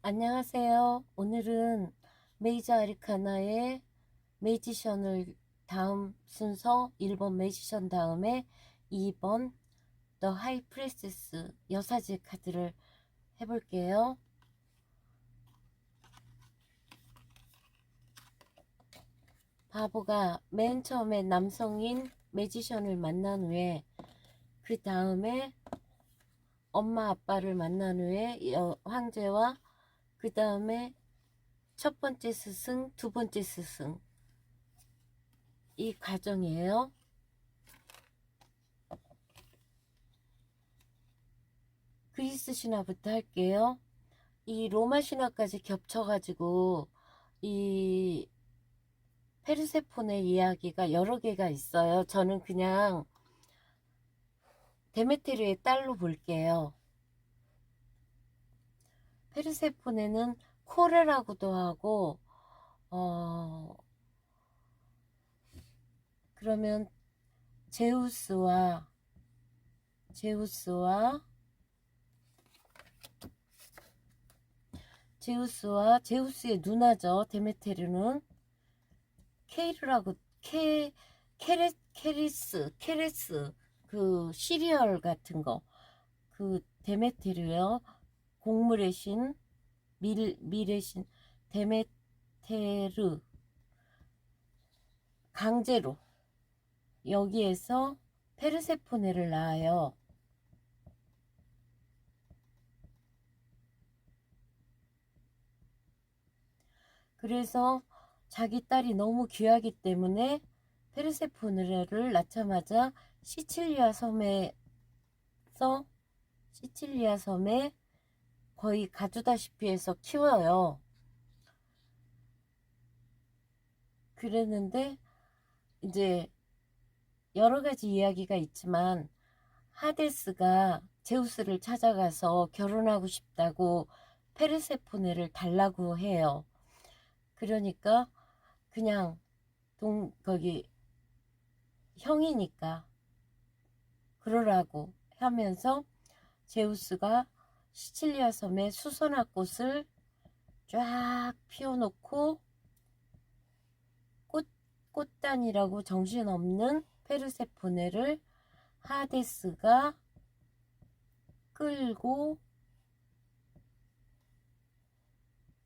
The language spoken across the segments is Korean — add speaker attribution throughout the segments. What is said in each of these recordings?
Speaker 1: 안녕하세요. 오늘은 메이저 아리카나의 매지션을 다음 순서 1번 매지션 다음에 2번 더 하이 프리세스 여사제 카드를 해볼게요. 바보가 맨 처음에 남성인 매지션을 만난 후에 그 다음에 엄마 아빠를 만난 후에 황제와 그 다음에 첫 번째 스승, 두 번째 스승, 이 과정이에요. 그리스 신화부터 할게요. 이 로마 신화까지 겹쳐가지고 이 페르세폰의 이야기가 여러 개가 있어요. 저는 그냥 데메테르의 딸로 볼게요. 페르세폰에는 코레라고도 하고 그러면 제우스와 제우스와 제우스의 누나죠. 데메테르는 케이르라고 케레스 그 시리얼 같은 거 그 데메테르요. 곡물의 신 밀의 신 데메테르 강제로 여기에서 페르세포네를 낳아요. 그래서 자기 딸이 너무 귀하기 때문에 페르세포네를 낳자마자 시칠리아 섬에 거의 가두다시피 해서 키워요. 그랬는데 이제 여러 가지 이야기가 있지만 하데스가 제우스를 찾아가서 결혼하고 싶다고 페르세포네를 달라고 해요. 그러니까 그냥 거기 형이니까 그러라고 하면서 제우스가 시칠리아 섬에 수선화 꽃을 쫙 피워놓고 꽃단이라고 정신없는 페르세포네를 하데스가 끌고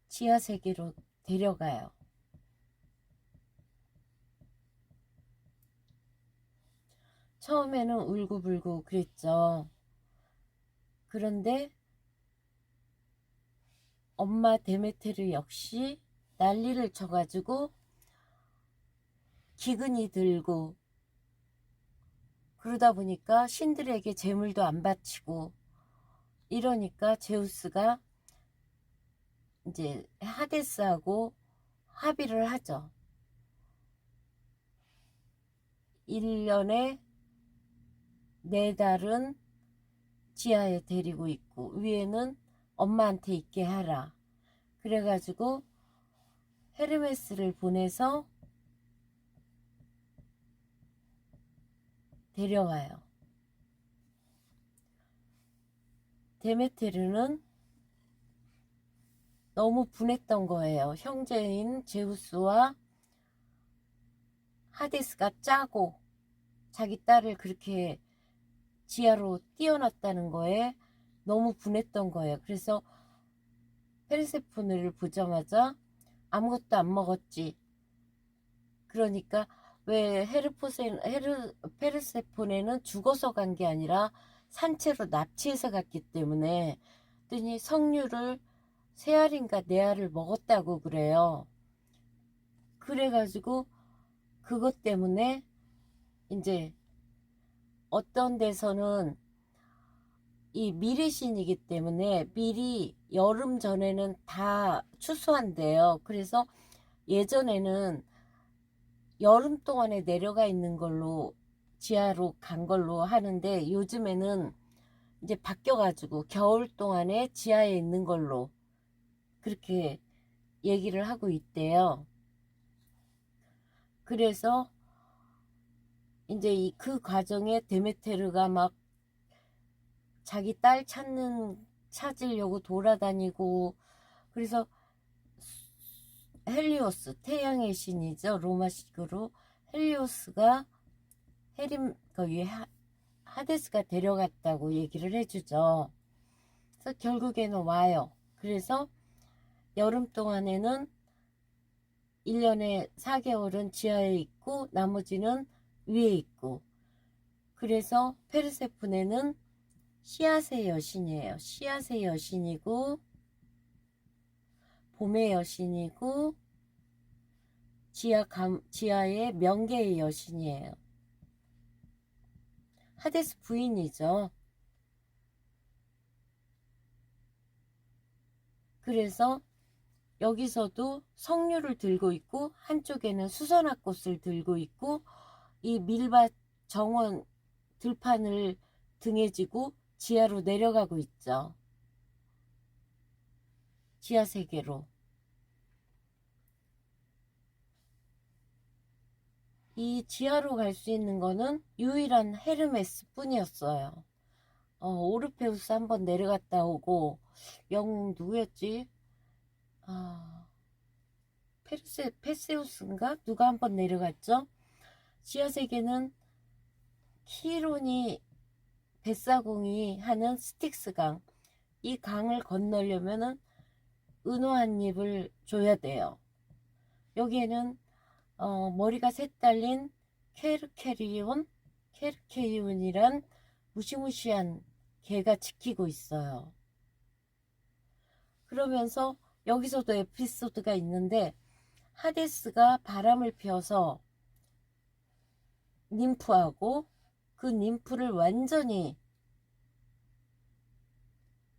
Speaker 1: 지하세계로 데려가요. 처음에는 울고불고 그랬죠. 그런데 엄마 데메테르 역시 난리를 쳐가지고 기근이 들고 그러다 보니까 신들에게 제물도 안 바치고 이러니까 제우스가 이제 하데스하고 합의를 하죠. 1년에 4달은 지하에 데리고 있고 위에는 엄마한테 있게 하라. 그래가지고 헤르메스를 보내서 데려와요. 데메테르는 너무 분했던 거예요. 형제인 제우스와 하데스가 짜고 자기 딸을 그렇게 지하로 띄워놨다는 거에 너무 분했던 거예요. 그래서 페르세포네를 보자마자 아무것도 안 먹었지. 그러니까 왜 페르세포네는 죽어서 간 게 아니라 산채로 납치해서 갔기 때문에 그랬더니 석류를 3알인가 4알을 먹었다고 그래요. 그래가지고 그것 때문에 이제 어떤 데서는 이 밀의 신이기 때문에 밀이 여름 전에는 다 추수한대요. 그래서 예전에는 여름 동안에 내려가 있는 걸로 지하로 간 걸로 하는데 요즘에는 이제 바뀌어가지고 겨울 동안에 지하에 있는 걸로 그렇게 얘기를 하고 있대요. 그래서 이제 그 과정에 데메테르가 막 자기 딸 찾으려고 돌아다니고 그래서 헬리오스, 태양의 신이죠. 로마식으로 헬리오스가 거기 하데스가 데려갔다고 얘기를 해주죠. 그래서 결국에는 와요. 그래서 여름 동안에는 1년에 4개월은 지하에 있고 나머지는 위에 있고, 그래서 페르세포네는 씨앗의 여신이에요. 씨앗의 여신이고 봄의 여신이고 지하의 명계의 여신이에요. 하데스 부인이죠. 그래서 여기서도 석류를 들고 있고 한쪽에는 수선화꽃을 들고 있고 이 밀밭 정원 들판을 등에 지고 지하로 내려가고 있죠. 지하 세계로. 이 지하로 갈 수 있는 거는 유일한 헤르메스 뿐이었어요. 오르페우스 한번 내려갔다 오고, 영웅 누구였지? 페세우스인가? 누가 한번 내려갔죠? 지하 세계는 히론이 뱃사공이 하는 스틱스강, 이 강을 건너려면은 은호 한 입을 줘야 돼요. 여기에는 머리가 셋 달린 케르케이온이란 무시무시한 개가 지키고 있어요. 그러면서 여기서도 에피소드가 있는데, 하데스가 바람을 피워서 님프하고 그 님프를 완전히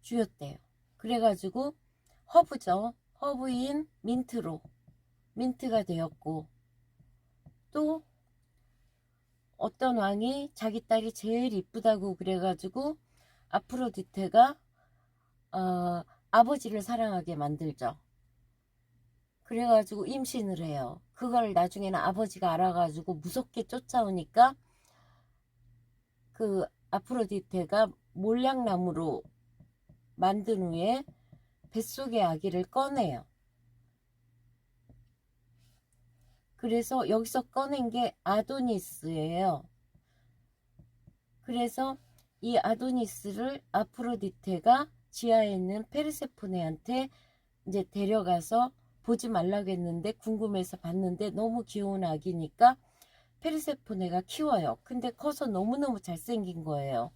Speaker 1: 죽였대요. 그래가지고 허브인 민트가 되었고, 또 어떤 왕이 자기 딸이 제일 이쁘다고 그래가지고 아프로디테가 아버지를 사랑하게 만들죠. 그래가지고 임신을 해요. 그걸 나중에는 아버지가 알아가지고 무섭게 쫓아오니까 그 아프로디테가 몰약나무로 만든 후에 뱃속의 아기를 꺼내요. 그래서 여기서 꺼낸 게 아도니스예요. 그래서 이 아도니스를 아프로디테가 지하에 있는 페르세포네한테 이제 데려가서 보지 말라고 했는데 궁금해서 봤는데 너무 귀여운 아기니까 페르세포네가 키워요. 근데 커서 너무너무 잘생긴 거예요.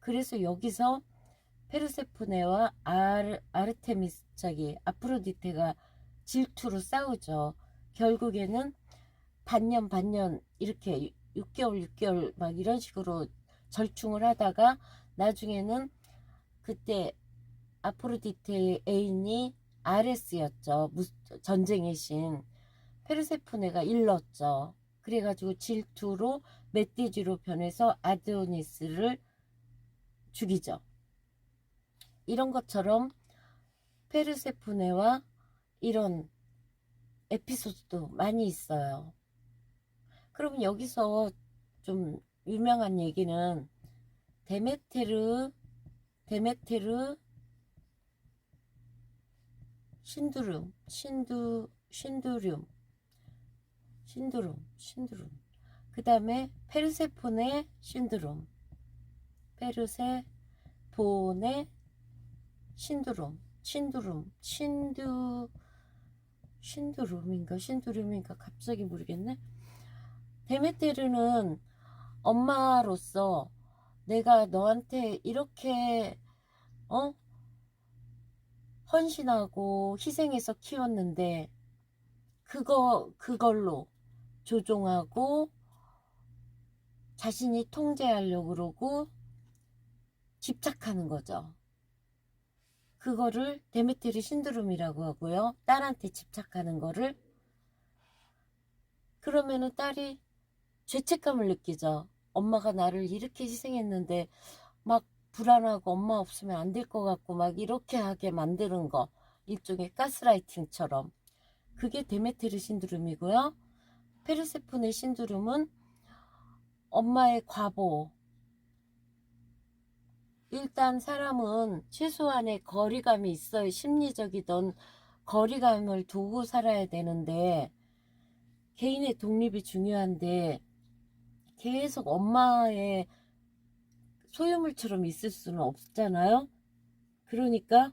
Speaker 1: 그래서 여기서 페르세포네와 아르테미스 아프로디테가 질투로 싸우죠. 결국에는 반년 이렇게 6개월 막 이런 식으로 절충을 하다가 나중에는 그때 아프로디테의 애인이 아레스였죠. 전쟁의 신. 페르세포네가 일렀죠. 그래가지고 질투로 멧돼지로 변해서 아도니스를 죽이죠. 이런 것처럼 페르세포네와 이런 에피소드도 많이 있어요. 그러면 여기서 좀 유명한 얘기는 데메테르 신두름, 그 다음에 페르세포네 신두름인가 갑자기 모르겠네. 데메테르는 엄마로서 내가 너한테 이렇게 헌신하고 희생해서 키웠는데 그걸로 조종하고 자신이 통제하려고 그러고 집착하는 거죠. 그거를 데메테르 신드롬이라고 하고요. 딸한테 집착하는 거를. 그러면은 딸이 죄책감을 느끼죠. 엄마가 나를 이렇게 희생했는데 막 불안하고 엄마 없으면 안 될 것 같고 막 이렇게 하게 만드는 거. 일종의 가스라이팅처럼. 그게 데메테르 신드롬이고요. 페르세포네 신드롬은 엄마의 과보, 일단 사람은 최소한의 거리감이 있어요. 심리적이던 거리감을 두고 살아야 되는데, 개인의 독립이 중요한데 계속 엄마의 소유물처럼 있을 수는 없잖아요. 그러니까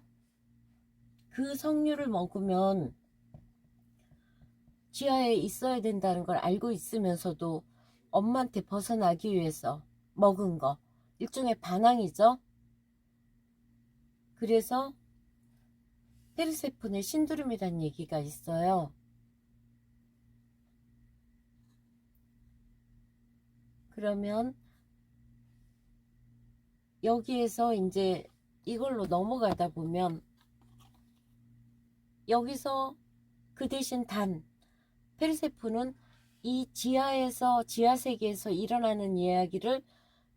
Speaker 1: 그 석류를 먹으면 지하에 있어야 된다는 걸 알고 있으면서도 엄마한테 벗어나기 위해서 먹은 거, 일종의 반항이죠. 그래서 페르세폰의 신두름이란 얘기가 있어요. 그러면 여기에서 이제 이걸로 넘어가다 보면, 여기서 그 대신 페르세폰은 이 지하 세계에서 일어나는 이야기를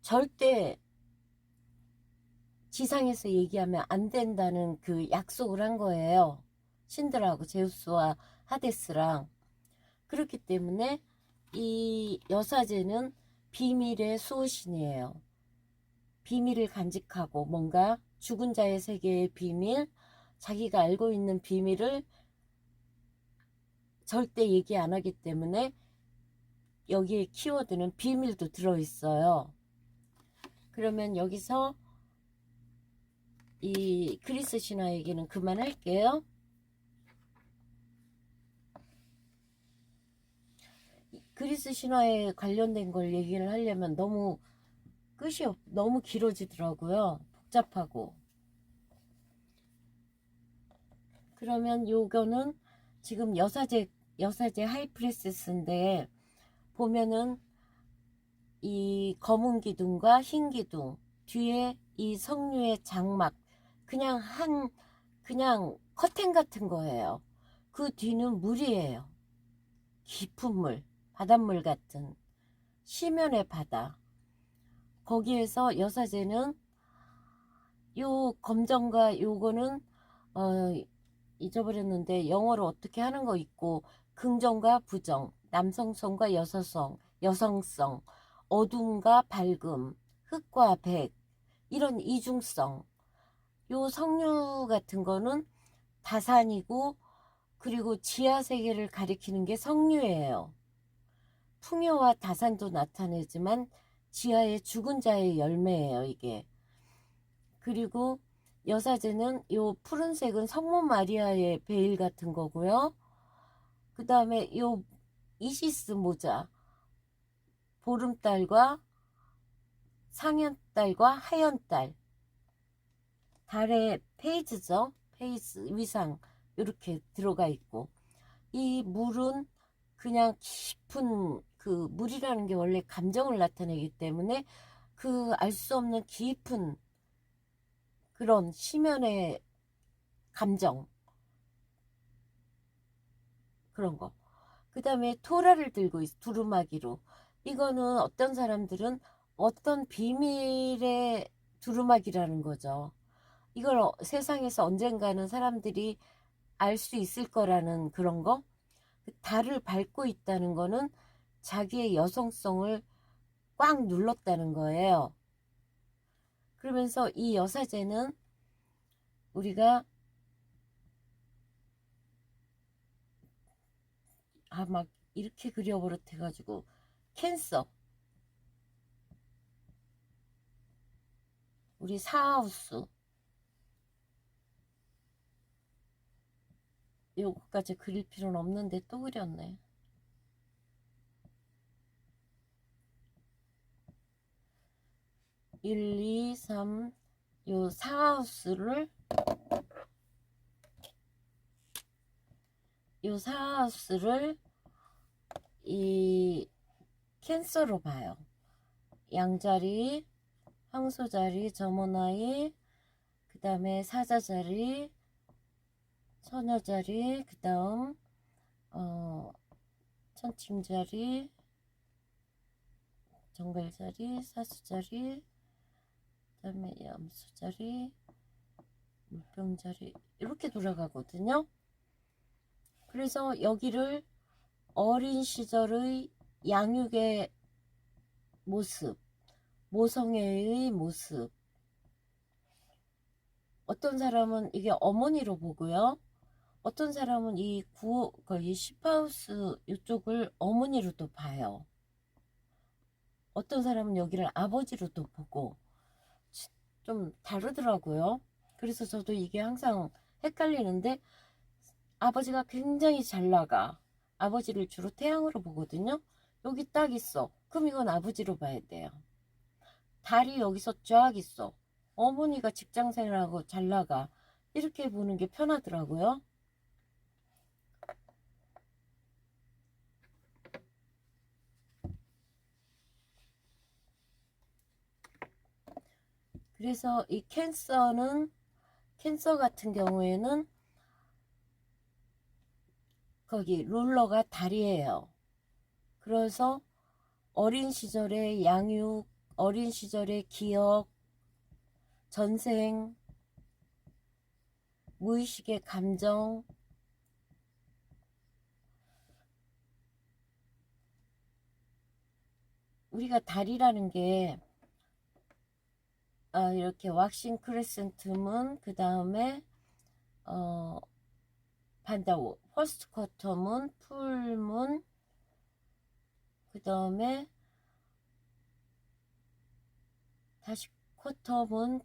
Speaker 1: 절대 지상에서 얘기하면 안 된다는 그 약속을 한 거예요. 신들하고 제우스와 하데스랑. 그렇기 때문에 이 여사제는 비밀의 수호신이에요. 비밀을 간직하고, 뭔가 죽은 자의 세계의 비밀, 자기가 알고 있는 비밀을 절대 얘기 안 하기 때문에 여기에 키워드는 비밀도 들어있어요. 그러면 여기서 이 그리스 신화 얘기는 그만할게요. 그리스 신화에 관련된 걸 얘기를 하려면 너무 너무 길어지더라고요. 복잡하고. 그러면 요거는 지금 여사제 하이프레시스인데, 보면은 이 검은 기둥과 흰 기둥 뒤에 이 석류의 장막, 그냥 커튼 같은 거예요. 그 뒤는 물이에요. 깊은 물, 바닷물 같은 시면의 바다. 거기에서 여사제는 요 검정과 요거는 잊어버렸는데 영어로 어떻게 하는 거 있고, 긍정과 부정, 남성성과 여성성, 어둠과 밝음, 흑과 백, 이런 이중성. 요 석류 같은 거는 다산이고, 그리고 지하 세계를 가리키는 게 석류예요. 풍요와 다산도 나타내지만 지하의 죽은 자의 열매예요, 이게. 그리고 여사제는 요 푸른색은 성모 마리아의 베일 같은 거고요. 그 다음에 요 이시스 모자, 보름달과 상현달과 하현달, 달의 페이즈죠. 페이즈 위상 이렇게 들어가 있고, 이 물은 그냥 깊은, 그 물이라는 게 원래 감정을 나타내기 때문에 그 알 수 없는 깊은 그런 심연의 감정, 그런 거. 그 다음에 토라를 들고 두루마기로. 이거는 어떤 사람들은 어떤 비밀의 두루마기라는 거죠. 이걸 세상에서 언젠가는 사람들이 알 수 있을 거라는 그런 거. 달을 밟고 있다는 거는 자기의 여성성을 꽉 눌렀다는 거예요. 그러면서 이 여사제는 우리가 막 이렇게 그려버릇해가지고, 캔서, 우리 사하우스, 요거까지 그릴 필요는 없는데 또 그렸네. 1, 2, 3, 요 사하우스를 이 캔서로 봐요. 양자리, 황소자리, 점원아이, 그 다음에 사자자리, 처녀자리, 그 다음 천칭자리, 정갈자리, 사수자리, 그 다음에 염수자리, 물병자리, 이렇게 돌아가거든요. 그래서 여기를 어린 시절의 양육의 모습, 모성애의 모습, 어떤 사람은 이게 어머니로 보고요. 어떤 사람은 이 시파우스 이쪽을 어머니로도 봐요. 어떤 사람은 여기를 아버지로도 보고 좀 다르더라고요. 그래서 저도 이게 항상 헷갈리는데 아버지가 굉장히 잘 나가. 아버지를 주로 태양으로 보거든요. 여기 딱 있어. 그럼 이건 아버지로 봐야 돼요. 달이 여기서 쫙 있어. 어머니가 직장 생활하고 잘 나가. 이렇게 보는 게 편하더라고요. 그래서 이 캔서 같은 경우에는 거기 룰러가 달이에요. 그래서 어린 시절의 양육, 어린 시절의 기억, 전생, 무의식의 감정, 우리가 달이라는 게 이렇게 왁싱 크레센트 문, 그 다음에 반다고 퍼스트 쿼터 문, 풀 문, 그 다음에 다시 쿼터 문,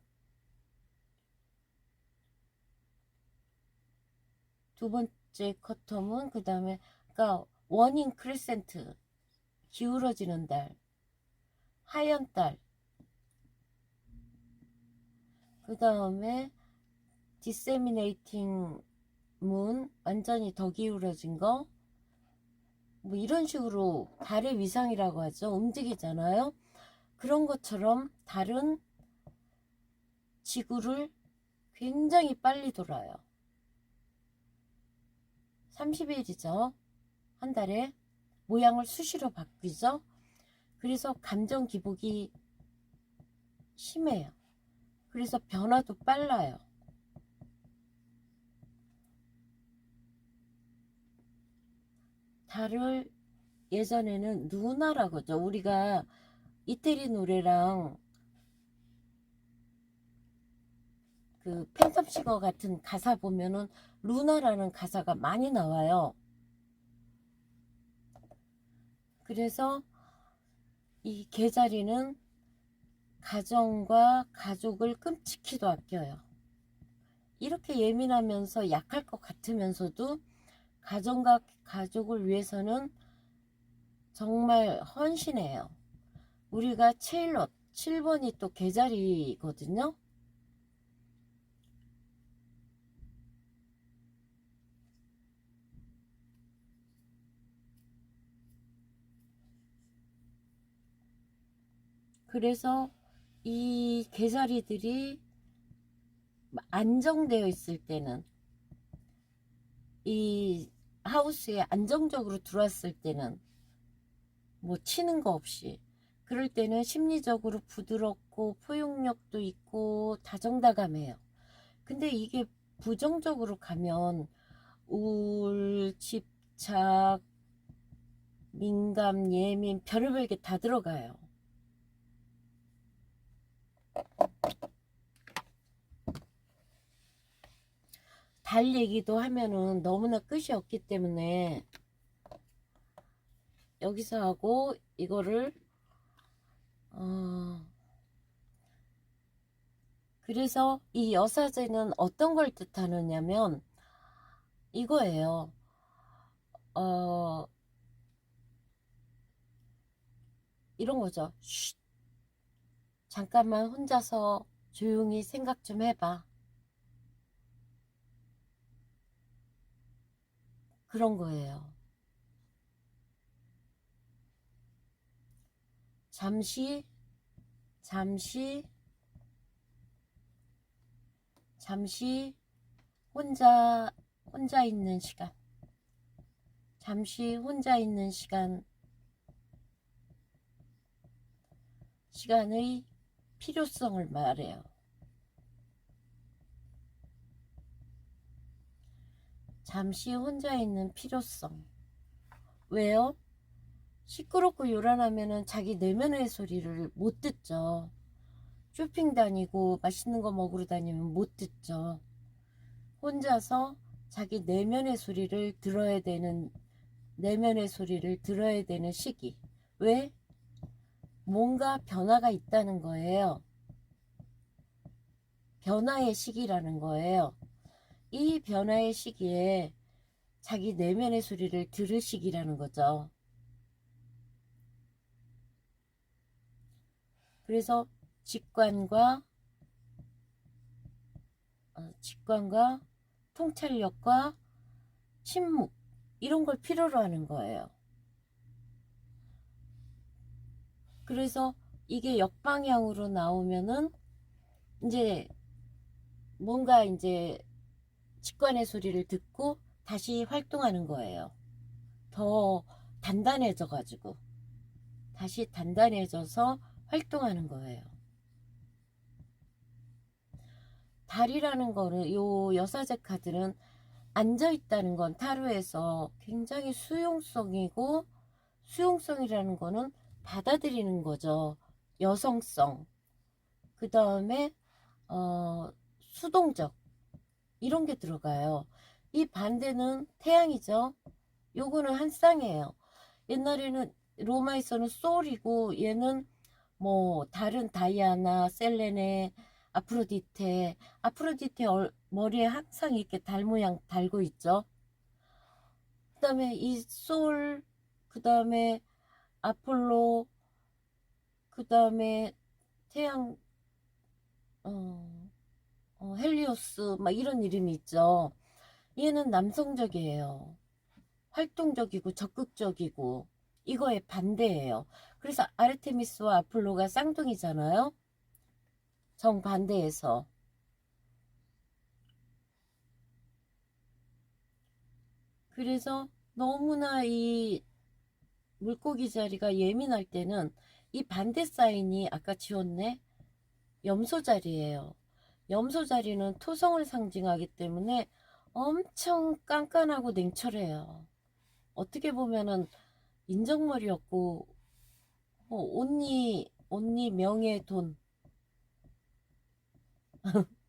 Speaker 1: 두 번째 쿼터 문, 그 다음에 그러니까 워닝 크레센트, 기울어지는 달, 하얀 달, 그 다음에 디세미네이팅 문, 완전히 더 기울어진 거, 뭐 이런 식으로 달의 위상이라고 하죠. 움직이잖아요. 그런 것처럼 달은 지구를 굉장히 빨리 돌아요. 30일이죠. 한 달에 모양을 수시로 바뀌죠. 그래서 감정 기복이 심해요. 그래서 변화도 빨라요. 달을 예전에는 누나라고 하죠. 우리가 이태리 노래랑 그 팬텀 싱어 같은 가사 보면은 루나라는 가사가 많이 나와요. 그래서 이 개자리는 가정과 가족을 끔찍히도 아껴요. 이렇게 예민하면서 약할 것 같으면서도 가정과 가족을 위해서는 정말 헌신해요. 우리가 7번이 또 개자리거든요. 그래서 이 개자리들이 안정되어 있을 때는, 이 하우스에 안정적으로 들어왔을 때는 뭐 치는 거 없이, 그럴 때는 심리적으로 부드럽고 포용력도 있고 다정다감해요. 근데 이게 부정적으로 가면 우울, 집착, 민감, 예민, 별의별 게 다 들어가요. 달 얘기도 하면은 너무나 끝이 없기 때문에 여기서 하고 이거를 그래서 이 여사제는 어떤 걸 뜻하느냐면 이거예요. 이런 거죠. 쉿, 잠깐만 혼자서 조용히 생각 좀 해봐. 그런 거예요. 잠시 잠시 잠시 혼자 있는 시간, 잠시 혼자 있는 시간의 필요성을 말해요. 잠시 혼자 있는 필요성. 왜요? 시끄럽고 요란하면은 자기 내면의 소리를 못 듣죠. 쇼핑 다니고 맛있는 거 먹으러 다니면 못 듣죠. 혼자서 자기 내면의 소리를 들어야 되는, 내면의 소리를 들어야 되는 시기. 왜? 뭔가 변화가 있다는 거예요. 변화의 시기라는 거예요. 이 변화의 시기에 자기 내면의 소리를 들을 시기라는 거죠. 그래서 직관과 통찰력과 침묵, 이런 걸 필요로 하는 거예요. 그래서 이게 역방향으로 나오면은 이제 뭔가 이제 직관의 소리를 듣고 다시 활동하는 거예요. 더 단단해져 가지고 다시 단단해져서 활동하는 거예요. 달이라는 거는, 요 여사제 카드는 앉아 있다는 건 타로에서 굉장히 수용성이고, 수용성이라는 거는 받아들이는 거죠. 여성성, 그 다음에 수동적, 이런 게 들어가요. 이 반대는 태양이죠. 요거는 한 쌍이에요. 옛날에는 로마에서는 소울이고, 얘는 뭐 다른 다이아나, 셀레네, 아프로디테 머리에 항상 이렇게 달 모양 달고 있죠. 그 다음에 이 소울, 그 다음에 아폴로, 그 다음에 태양, 헬리오스, 막 이런 이름이 있죠. 얘는 남성적이에요. 활동적이고 적극적이고, 이거의 반대예요. 그래서 아르테미스와 아폴로가 쌍둥이잖아요. 정반대에서. 그래서 너무나 이 물고기 자리가 예민할 때는 이 반대 사인이, 아까 지웠네, 염소 자리예요. 염소 자리는 토성을 상징하기 때문에 엄청 깐깐하고 냉철해요. 어떻게 보면은 인정머리였고, 온니 명예 돈,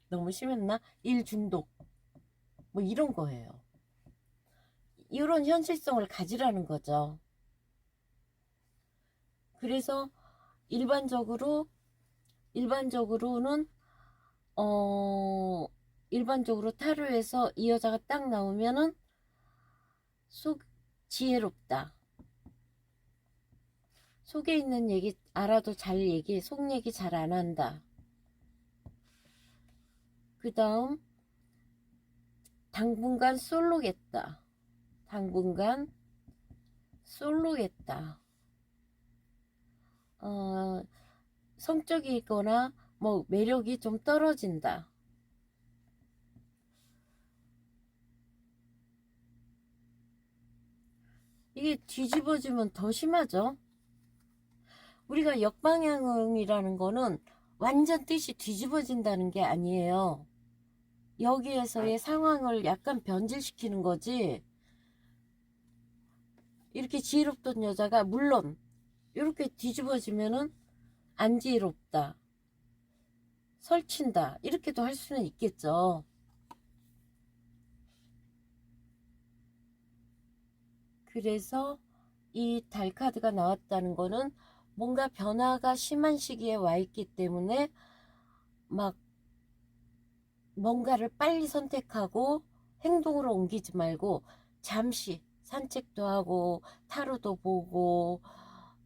Speaker 1: 너무 심했나? 일 중독, 뭐 이런 거예요. 이런 현실성을 가지라는 거죠. 그래서 일반적으로는 일반적으로 타로에서 이 여자가 딱 나오면은 속 지혜롭다. 속에 있는 얘기 알아도 속 얘기 잘 안 한다. 그 다음 당분간 솔로겠다. 당분간 솔로겠다. 성적이거나 뭐 매력이 좀 떨어진다. 이게 뒤집어지면 더 심하죠. 우리가 역방향이라는 거는 완전 뜻이 뒤집어진다는 게 아니에요. 여기에서의 상황을 약간 변질시키는 거지. 이렇게 지혜롭던 여자가 물론 이렇게 뒤집어지면은 안 지혜롭다, 설친다, 이렇게도 할 수는 있겠죠. 그래서 이 달 카드가 나왔다는 거는 뭔가 변화가 심한 시기에 와 있기 때문에 막 뭔가를 빨리 선택하고 행동으로 옮기지 말고 잠시 산책도 하고 타로도 보고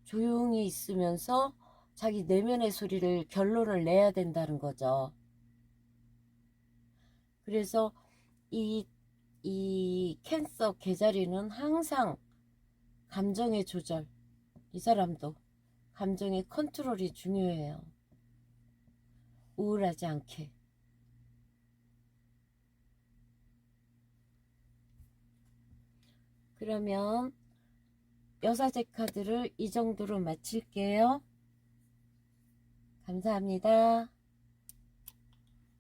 Speaker 1: 조용히 있으면서 자기 내면의 소리를, 결론을 내야 된다는 거죠. 그래서 이 캔서 계자리는 항상 감정의 조절, 이 사람도 감정의 컨트롤이 중요해요. 우울하지 않게. 그러면 여사제 카드를 이 정도로 마칠게요. 감사합니다.